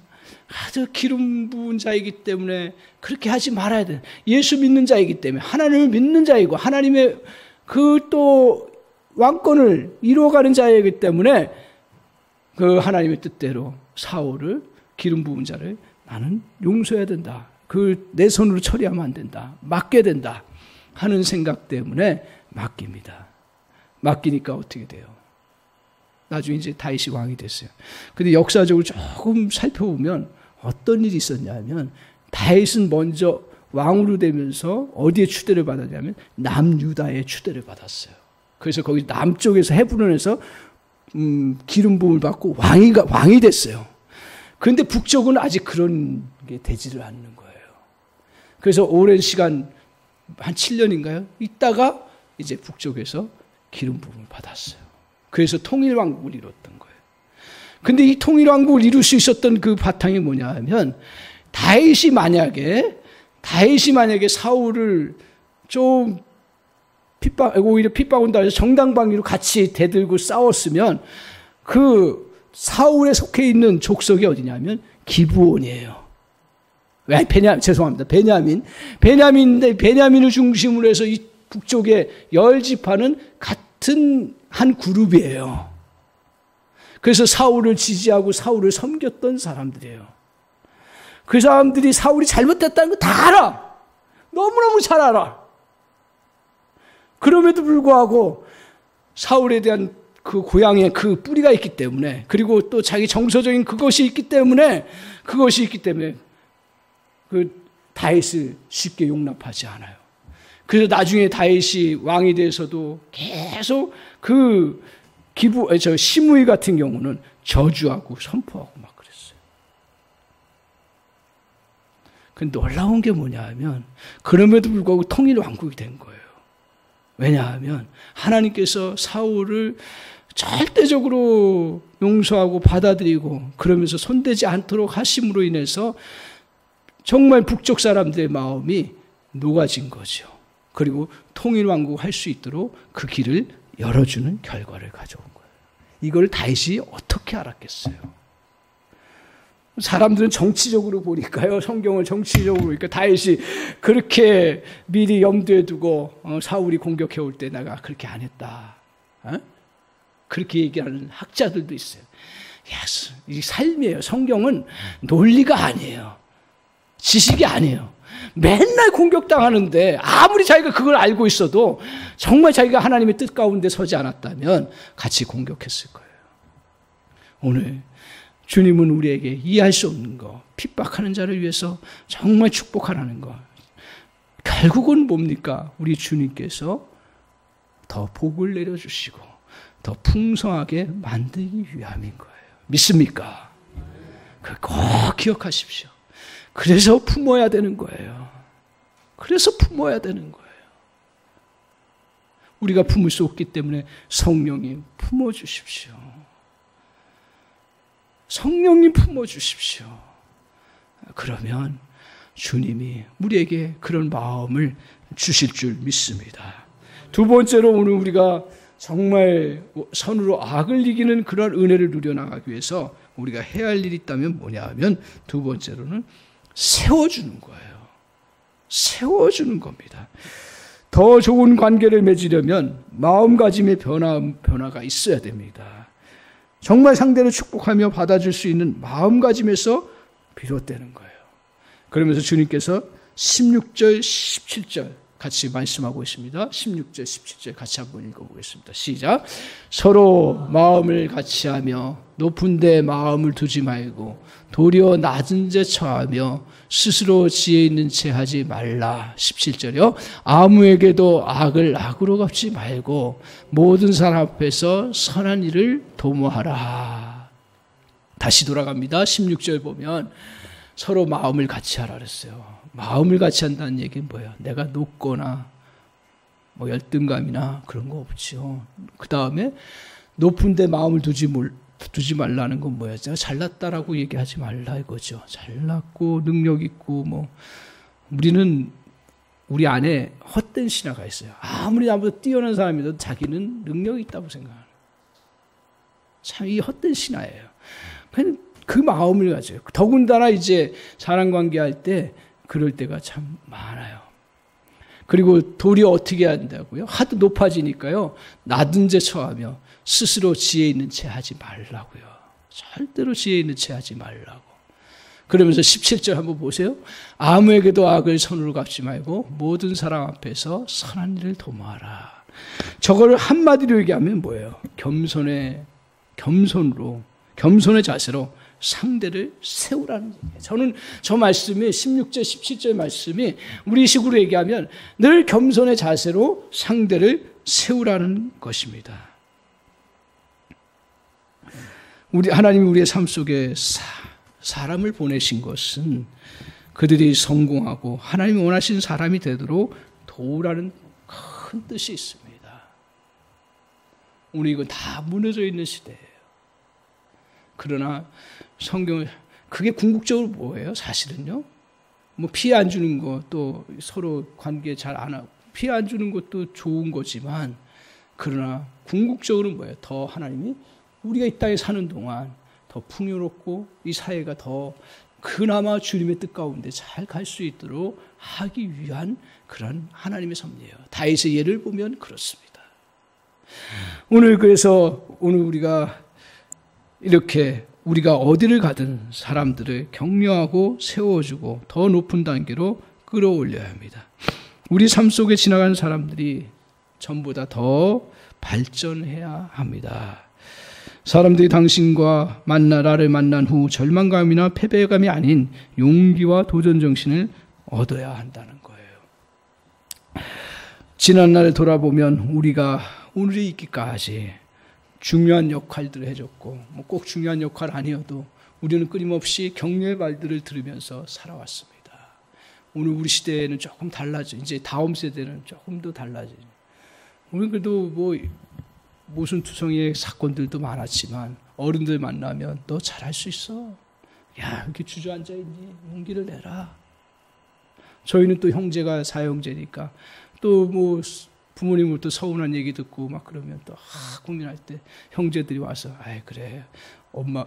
아주 기름 부은 자이기 때문에 그렇게 하지 말아야 돼. 예수 믿는 자이기 때문에 하나님을 믿는 자이고 하나님의 그 또 왕권을 이루어가는 자이기 때문에 그 하나님의 뜻대로 사울을 기름 부은 자를 나는 용서해야 된다. 그 내 손으로 처리하면 안 된다. 맡게 된다. 하는 생각 때문에 맡깁니다. 맡기니까 어떻게 돼요? 나중에 이제 다윗이 왕이 됐어요. 근데 역사적으로 조금 살펴보면 어떤 일이 있었냐면 다윗은 먼저 왕으로 되면서 어디에 추대를 받았냐면 남유다에 추대를 받았어요. 그래서 거기 남쪽에서 헤브론에서 기름 부음을 받고 왕이 됐어요. 그런데 북쪽은 아직 그런 게 되지를 않는 거예요. 그래서 오랜 시간 한 7년인가요? 있다가 이제 북쪽에서 기름 부음을 받았어요. 그래서 통일왕국을 이뤘던 거예요. 근데 이 통일왕국을 이룰 수 있었던 그 바탕이 뭐냐 하면 다윗이 만약에 사울을 좀 오히려 핍박 온다 해서 정당방위로 같이 대들고 싸웠으면 그 사울에 속해 있는 족속이 어디냐면 기브온이에요. 왜? 베냐민을 중심으로 해서 이 북쪽의 10지파는 같은 한 그룹이에요. 그래서 사울을 지지하고 사울을 섬겼던 사람들이에요. 그 사람들이 사울이 잘못했다는 거 다 알아. 너무너무 잘 알아. 그럼에도 불구하고 사울에 대한 그 고향에 그 뿌리가 있기 때문에 그리고 또 자기 정서적인 그것이 있기 때문에 그 다윗을 쉽게 용납하지 않아요. 그래서 나중에 다윗이 왕이 돼서도 계속 그 시므이 같은 경우는 저주하고 선포하고 막 그랬어요. 근데 놀라운 게 뭐냐 하면 그럼에도 불구하고 통일 왕국이 된 거예요. 왜냐하면 하나님께서 사울을 절대적으로 용서하고 받아들이고 그러면서 손대지 않도록 하심으로 인해서 정말 북쪽 사람들의 마음이 녹아진 거죠. 그리고 통일왕국 할 수 있도록 그 길을 열어주는 결과를 가져온 거예요. 이걸 다윗이 어떻게 알았겠어요? 사람들은 정치적으로 보니까요. 성경을 정치적으로 보니까 다윗이 그렇게 미리 염두에 두고 사울이 공격해 올 때 내가 그렇게 안 했다. 그렇게 얘기하는 학자들도 있어요. 이 삶이에요. 성경은 논리가 아니에요. 지식이 아니에요. 맨날 공격당하는데 아무리 자기가 그걸 알고 있어도 정말 자기가 하나님의 뜻 가운데 서지 않았다면 같이 공격했을 거예요. 오늘 주님은 우리에게 이해할 수 없는 거, 핍박하는 자를 위해서 정말 축복하라는 거. 결국은 뭡니까? 우리 주님께서 더 복을 내려주시고 더 풍성하게 만들기 위함인 거예요. 믿습니까? 그걸 꼭 기억하십시오. 그래서 품어야 되는 거예요. 그래서 품어야 되는 거예요. 우리가 품을 수 없기 때문에 성령님 품어주십시오. 성령님 품어주십시오. 그러면 주님이 우리에게 그런 마음을 주실 줄 믿습니다. 두 번째로 오늘 우리가 정말 선으로 악을 이기는 그런 은혜를 누려나가기 위해서 우리가 해야 할 일이 있다면 뭐냐 하면 두 번째로는 세워주는 거예요. 세워주는 겁니다. 더 좋은 관계를 맺으려면 마음가짐의 변화가 있어야 됩니다. 정말 상대를 축복하며 받아줄 수 있는 마음가짐에서 비롯되는 거예요. 그러면서 주님께서 16절, 17절 같이 말씀하고 있습니다. 16절, 17절 같이 한번 읽어보겠습니다. 시작. 서로 마음을 같이하며 높은 데 마음을 두지 말고 도리어 낮은 데 처하며 스스로 지혜 있는 채 하지 말라. 17절이요. 아무에게도 악을 악으로 갚지 말고 모든 사람 앞에서 선한 일을 도모하라. 다시 돌아갑니다. 16절 보면 서로 마음을 같이 하라 그랬어요. 마음을 같이 한다는 얘기는 뭐예요? 내가 높거나 뭐 열등감이나 그런 거 없죠. 그 다음에 높은 데 마음을 두지 말라는 건 뭐예요? 제가 잘났다라고 얘기하지 말라 이거죠. 잘났고 능력 있고 뭐 우리는 우리 안에 헛된 신화가 있어요. 아무리 나보다 뛰어난 사람이라도 자기는 능력이 있다고 생각하는. 참 이 헛된 신화예요. 그 마음을 가져요. 더군다나 이제 사람관계할 때 그럴 때가 참 많아요. 그리고 도리어 어떻게 한다고요? 하도 높아지니까요. 낮은 데 처하며 스스로 지혜 있는 채 하지 말라고요. 절대로 지혜 있는 채 하지 말라고. 그러면서 17절 한번 보세요. 아무에게도 악을 선으로 갚지 말고 모든 사람 앞에서 선한 일을 도모하라. 저거를 한마디로 얘기하면 뭐예요? 겸손의 자세로 상대를 세우라는 얘기예요. 저는 저 말씀이 16절, 17절 말씀이 우리 식으로 얘기하면 늘 겸손의 자세로 상대를 세우라는 것입니다. 하나님이 우리의 삶 속에 사람을 보내신 것은 그들이 성공하고 하나님이 원하시는 사람이 되도록 도우라는 큰 뜻이 있습니다. 오늘 이건 다 무너져 있는 시대예요. 그러나 성경은 그게 궁극적으로 뭐예요? 사실은요. 뭐 피해 안 주는 거, 또 서로 관계 잘 안 하고 피해 안 주는 것도 좋은 거지만 그러나 궁극적으로 뭐예요? 더 하나님이 우리가 이 땅에 사는 동안 더 풍요롭고 이 사회가 더 그나마 주님의 뜻 가운데 잘 갈 수 있도록 하기 위한 그런 하나님의 섭리예요. 다윗의 예를 보면 그렇습니다. 오늘 그래서 오늘 우리가 이렇게 우리가 어디를 가든 사람들을 격려하고 세워주고 더 높은 단계로 끌어올려야 합니다. 우리 삶 속에 지나가는 사람들이 전보다 더 발전해야 합니다. 사람들이 당신과 나를 만난 후 절망감이나 패배감이 아닌 용기와 도전 정신을 얻어야 한다는 거예요. 지난 날을 돌아보면 우리가 오늘에 있기까지 중요한 역할들을 해줬고 꼭 중요한 역할 아니어도 우리는 끊임없이 격려의 말들을 들으면서 살아왔습니다. 오늘 우리 시대에는 조금 달라져. 이제 다음 세대는 조금 더 달라져. 우리는 그래도 무슨 투성이의 사건들도 많았지만 어른들 만나면 너 잘할 수 있어. 야, 이렇게 주저앉아 있니? 용기를 내라. 저희는 또 형제가 사형제니까 또 뭐 부모님은 또 서운한 얘기 듣고 막 그러면 또 고민할 때 형제들이 와서 아이 그래 엄마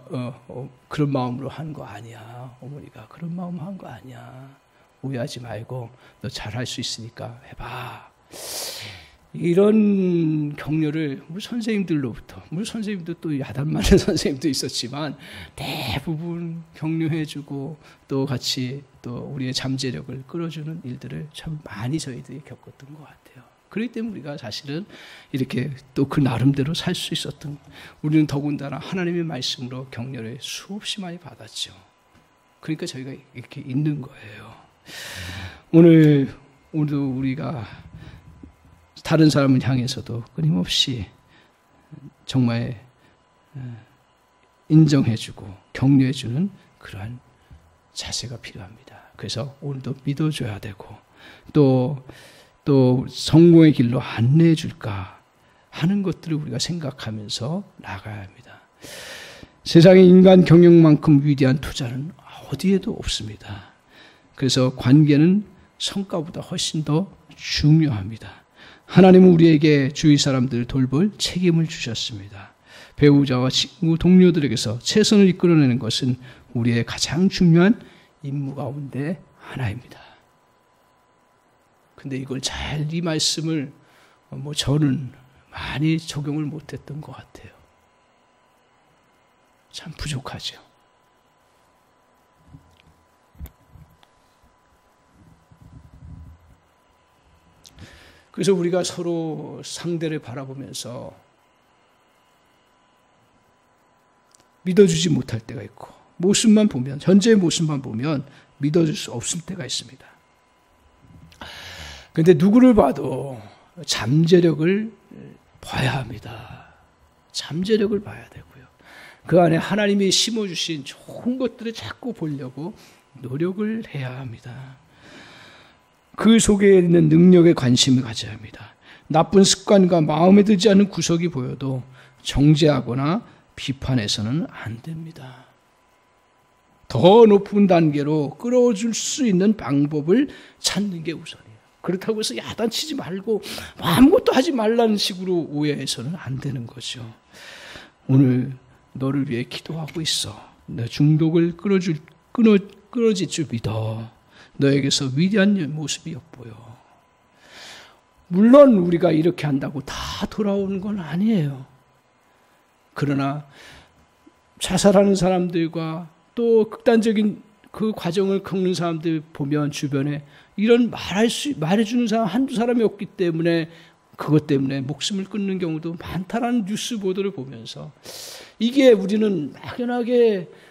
그런 마음으로 한 거 아니야. 어머니가 그런 마음 한 거 아니야. 오해하지 말고 너 잘할 수 있으니까 해봐. 이런 격려를 우리 선생님들로부터, 우리 선생님도 또 야단 많은 선생님도 있었지만 대부분 격려해주고 또 같이 또 우리의 잠재력을 끌어주는 일들을 참 많이 저희들이 겪었던 것 같아요. 그렇기 때문에 우리가 사실은 이렇게 또 그 나름대로 살 수 있었던, 우리는 더군다나 하나님의 말씀으로 격려를 수없이 많이 받았죠. 그러니까 저희가 이렇게 있는 거예요. 오늘도 우리가 다른 사람을 향해서도 끊임없이 정말 인정해주고 격려해주는 그러한 자세가 필요합니다. 그래서 오늘도 믿어줘야 되고 또 성공의 길로 안내해 줄까 하는 것들을 우리가 생각하면서 나가야 합니다. 세상에 인간 경영만큼 위대한 투자는 어디에도 없습니다. 그래서 관계는 성과보다 훨씬 더 중요합니다. 하나님은 우리에게 주위 사람들을 돌볼 책임을 주셨습니다. 배우자와 친구, 동료들에게서 최선을 이끌어내는 것은 우리의 가장 중요한 임무 가운데 하나입니다. 근데 이걸 이 말씀을 저는 많이 적용을 못했던 것 같아요. 참 부족하죠. 그래서 우리가 서로 상대를 바라보면서 믿어주지 못할 때가 있고, 모습만 보면, 현재의 모습만 보면 믿어줄 수 없을 때가 있습니다. 그런데 누구를 봐도 잠재력을 봐야 합니다. 잠재력을 봐야 되고요. 그 안에 하나님이 심어주신 좋은 것들을 자꾸 보려고 노력을 해야 합니다. 그 속에 있는 능력에 관심을 가져야 합니다. 나쁜 습관과 마음에 들지 않는 구석이 보여도 정죄하거나 비판해서는 안 됩니다. 더 높은 단계로 끌어줄 수 있는 방법을 찾는 게 우선이에요. 그렇다고 해서 야단치지 말고 아무것도 하지 말라는 식으로 오해해서는 안 되는 거죠. 오늘 너를 위해 기도하고 있어. 내 중독을 끊어질 줄 믿어. 너에게서 위대한 모습이 엿보여. 물론 우리가 이렇게 한다고 다 돌아오는 건 아니에요. 그러나 자살하는 사람들과 또 극단적인 그 과정을 겪는 사람들 보면 주변에 이런 말해주는 사람 한두 사람이 없기 때문에 그것 때문에 목숨을 끊는 경우도 많다라는 뉴스 보도를 보면서 이게 우리는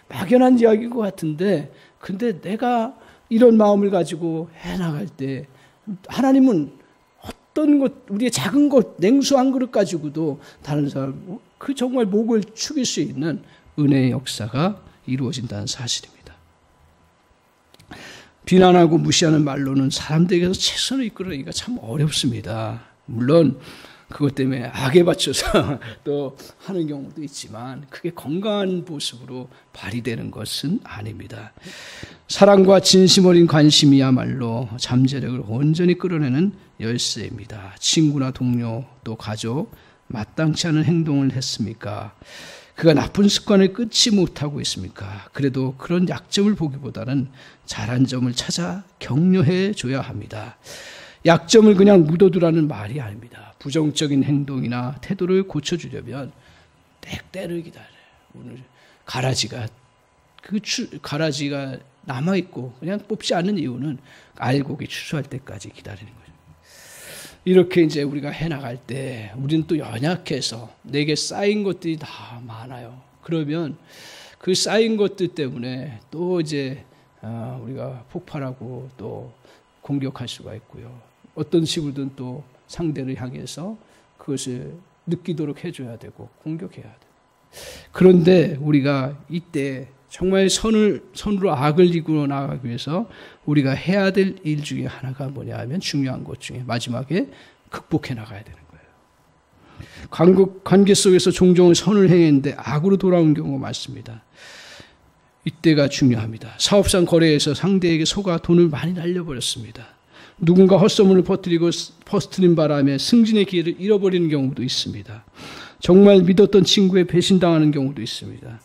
막연한 이야기인 것 같은데, 근데 내가 이런 마음을 가지고 해나갈 때 하나님은 어떤 것, 우리의 작은 것, 냉수한 그릇 가지고도 다른 사람 그 정말 목을 축일 수 있는 은혜의 역사가 이루어진다는 사실입니다. 비난하고 무시하는 말로는 사람들에게서 최선을 이끌어내기가 참 어렵습니다. 물론 그것 때문에 악에 받쳐서 또 하는 경우도 있지만 그게 건강한 모습으로 발휘되는 것은 아닙니다. 사랑과 진심 어린 관심이야말로 잠재력을 온전히 끌어내는 열쇠입니다. 친구나 동료 또 가족 마땅치 않은 행동을 했습니까? 그가 나쁜 습관을 끊지 못하고 있습니까? 그래도 그런 약점을 보기보다는 잘한 점을 찾아 격려해 줘야 합니다. 약점을 그냥 묻어두라는 말이 아닙니다. 부정적인 행동이나 태도를 고쳐주려면 때를 기다려요. 오늘 가라지가 남아있고 그냥 뽑지 않는 이유는 알곡이 추수할 때까지 기다리는 거죠. 이렇게 이제 우리가 해나갈 때 우리는 또 연약해서 내게 쌓인 것들이 다 많아요. 그러면 그 쌓인 것들 때문에 또 이제 우리가 폭발하고 또 공격할 수가 있고요. 어떤 식으로든 또 상대를 향해서 그것을 느끼도록 해줘야 되고 공격해야 돼요. 그런데 우리가 이때 정말 선으로 악을 이끌어 나가기 위해서 우리가 해야 될 일 중에 하나가 뭐냐 하면 중요한 것 중에 마지막에 극복해 나가야 되는 거예요. 관계 속에서 종종 선을 행했는데 악으로 돌아온 경우가 많습니다. 이때가 중요합니다. 사업상 거래에서 상대에게 속아 돈을 많이 날려버렸습니다. 누군가 헛소문을 퍼뜨린 바람에 승진의 기회를 잃어버리는 경우도 있습니다. 정말 믿었던 친구에 배신당하는 경우도 있습니다.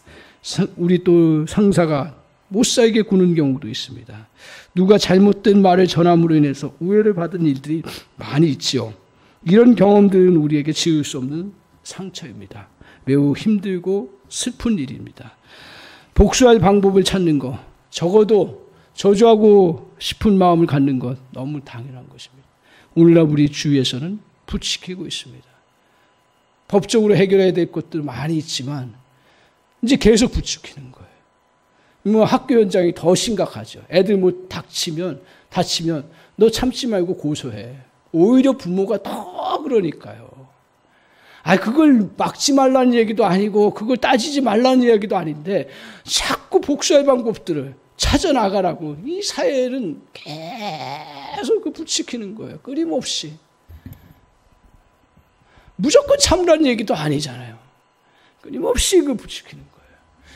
우리 또 상사가 못 살게 구는 경우도 있습니다. 누가 잘못된 말을 전함으로 인해서 오해를 받은 일들이 많이 있지요. 이런 경험들은 우리에게 지울 수 없는 상처입니다. 매우 힘들고 슬픈 일입니다. 복수할 방법을 찾는 것, 적어도 저주하고 싶은 마음을 갖는 것 너무 당연한 것입니다. 오늘날 우리 주위에서는 부추기고 있습니다. 법적으로 해결해야 될 것들 많이 있지만 이제 계속 부추기는 거예요. 뭐 학교 현장이 더 심각하죠. 애들 뭐 다치면 너 참지 말고 고소해. 오히려 부모가 더 그러니까요. 그걸 막지 말라는 얘기도 아니고 그걸 따지지 말라는 얘기도 아닌데 자꾸 복수할 방법들을 찾아나가라고 이 사회는 계속 그 부추기는 거예요. 끊임없이. 무조건 참으라는 얘기도 아니잖아요. 끊임없이 그 부추기는 거예요.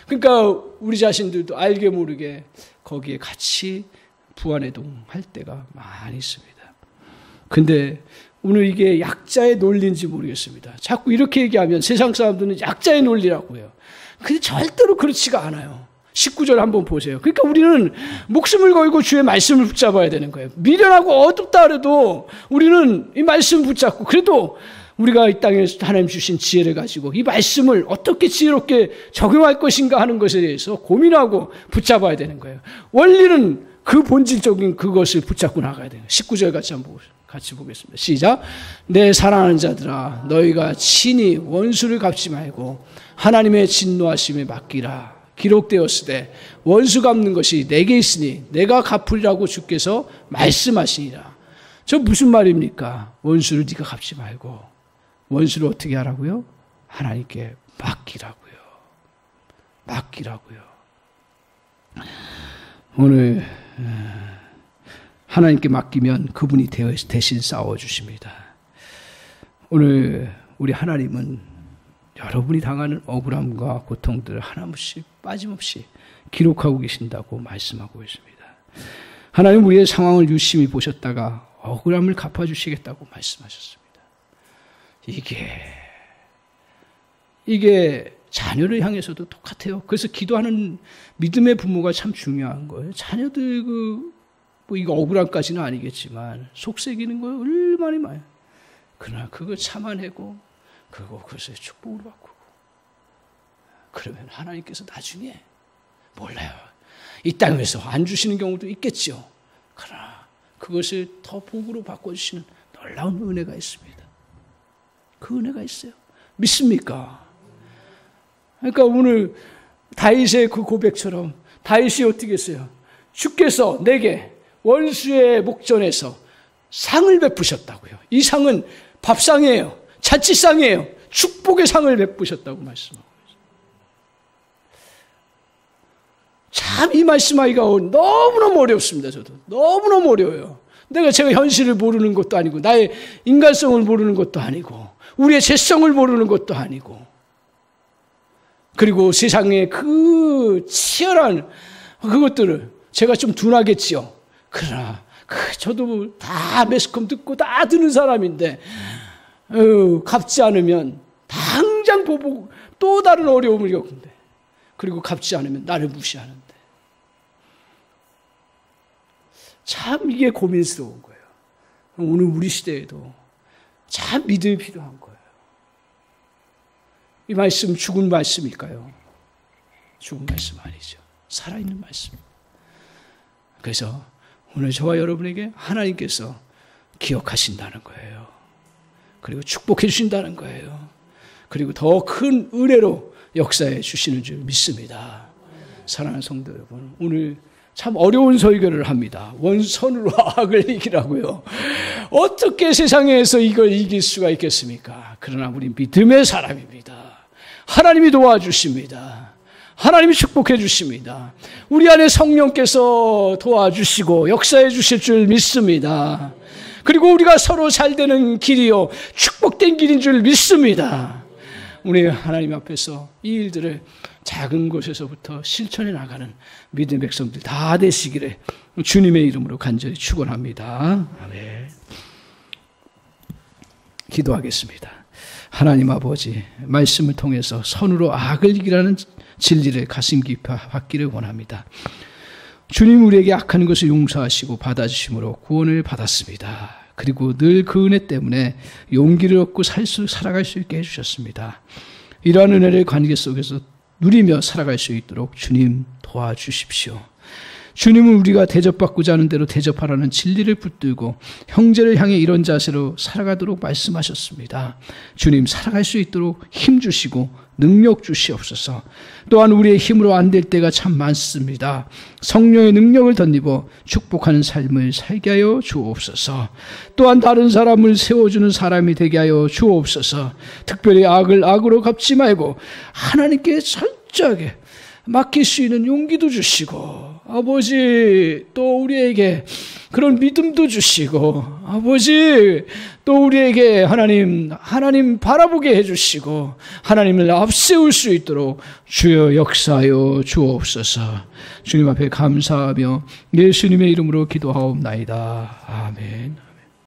그러니까 우리 자신들도 알게 모르게 거기에 같이 부안해동할 때가 많이 있습니다. 근데 오늘 이게 약자의 논리인지 모르겠습니다. 자꾸 이렇게 얘기하면 세상 사람들은 약자의 논리라고 해요. 근데 절대로 그렇지가 않아요. 19절 한번 보세요. 그러니까 우리는 목숨을 걸고 주의 말씀을 붙잡아야 되는 거예요. 미련하고 어둡다 그래도 우리는 이 말씀 붙잡고 그래도 우리가 이 땅에 하나님 주신 지혜를 가지고 이 말씀을 어떻게 지혜롭게 적용할 것인가 하는 것에 대해서 고민하고 붙잡아야 되는 거예요. 원리는 그 본질적인 그것을 붙잡고 나가야 돼요. 19절 같이 보겠습니다. 시작. 내 사랑하는 자들아 너희가 친히 원수를 갚지 말고 하나님의 진노하심에 맡기라. 기록되었으되 원수 갚는 것이 내게 있으니 내가 갚으리라고 주께서 말씀하시니라. 저 무슨 말입니까? 원수를 네가 갚지 말고 원수를 어떻게 하라고요? 하나님께 맡기라고요. 맡기라고요. 오늘 하나님께 맡기면 그분이 대신 싸워주십니다. 오늘 우리 하나님은 여러분이 당하는 억울함과 고통들을 하나씩 빠짐없이 기록하고 계신다고 말씀하고 계십니다. 하나님 우리의 상황을 유심히 보셨다가 억울함을 갚아주시겠다고 말씀하셨습니다. 이게 자녀를 향해서도 똑같아요. 그래서 기도하는 믿음의 부모가 참 중요한 거예요. 자녀들 이거 억울함까지는 아니겠지만 속색이는 거 얼마나 많아요. 그러나 그걸 참아내고 그것을 축복으로 바꾸고 그러면 하나님께서 나중에 몰라요. 이 땅에서 안 주시는 경우도 있겠죠. 그러나 그것을 더 복으로 바꿔주시는 놀라운 은혜가 있습니다. 그 은혜가 있어요. 믿습니까? 그러니까 오늘 다윗의 그 고백처럼 다윗이 어떻게 했어요? 주께서 내게 원수의 목전에서 상을 베푸셨다고요. 이 상은 밥상이에요. 자취상이에요. 축복의 상을 베푸셨다고 말씀하고 있어요. 참 이 말씀하기가 너무너무 어렵습니다. 저도 너무너무 어려워요. 제가 현실을 모르는 것도 아니고 나의 인간성을 모르는 것도 아니고 우리의 죄성을 모르는 것도 아니고 그리고 세상의 그 치열한 그것들을 제가 좀 둔하겠지요. 그러나 저도 다 매스컴 듣고 다 듣는 사람인데 갚지 않으면 당장 보복 또 다른 어려움을 겪는데 그리고 갚지 않으면 나를 무시하는데 참 이게 고민스러운 거예요. 오늘 우리 시대에도 참 믿음이 필요한 거예요. 이 말씀 죽은 말씀일까요? 죽은 말씀 아니죠. 살아있는 말씀. 그래서 오늘 저와 여러분에게 하나님께서 기억하신다는 거예요. 그리고 축복해 주신다는 거예요. 그리고 더 큰 은혜로 역사해 주시는 줄 믿습니다. 사랑하는 성도 여러분, 오늘 참 어려운 설교를 합니다. 원선으로 악을 이기라고요. 어떻게 세상에서 이걸 이길 수가 있겠습니까? 그러나 우리 믿음의 사람입니다. 하나님이 도와주십니다. 하나님이 축복해 주십니다. 우리 안에 성령께서 도와주시고 역사해 주실 줄 믿습니다. 그리고 우리가 서로 잘 되는 길이요 축복된 길인 줄 믿습니다. 우리 하나님 앞에서 이 일들을 작은 곳에서부터 실천해 나가는 믿음의 백성들 다 되시기를 주님의 이름으로 간절히 축원합니다. 아멘. 기도하겠습니다. 하나님 아버지, 말씀을 통해서 선으로 악을 이기라는 진리를 가슴 깊이 받기를 원합니다. 주님 우리에게 악한 것을 용서하시고 받아주심으로 구원을 받았습니다. 그리고 늘 그 은혜 때문에 용기를 얻고 살아갈 수 있게 해주셨습니다. 이러한 은혜를 관계 속에서 누리며 살아갈 수 있도록 주님 도와주십시오. 주님은 우리가 대접받고자 하는 대로 대접하라는 진리를 붙들고 형제를 향해 이런 자세로 살아가도록 말씀하셨습니다. 주님 살아갈 수 있도록 힘 주시고 능력 주시옵소서. 또한 우리의 힘으로 안 될 때가 참 많습니다. 성령의 능력을 덧입어 축복하는 삶을 살게 하여 주옵소서. 또한 다른 사람을 세워주는 사람이 되게 하여 주옵소서. 특별히 악을 악으로 갚지 말고 하나님께 철저하게 맡길 수 있는 용기도 주시고, 아버지 또 우리에게 그런 믿음도 주시고, 아버지 또 우리에게 하나님 바라보게 해주시고 하나님을 앞세울 수 있도록 주여 역사하여 주옵소서. 주님 앞에 감사하며 예수님의 이름으로 기도하옵나이다. 아멘.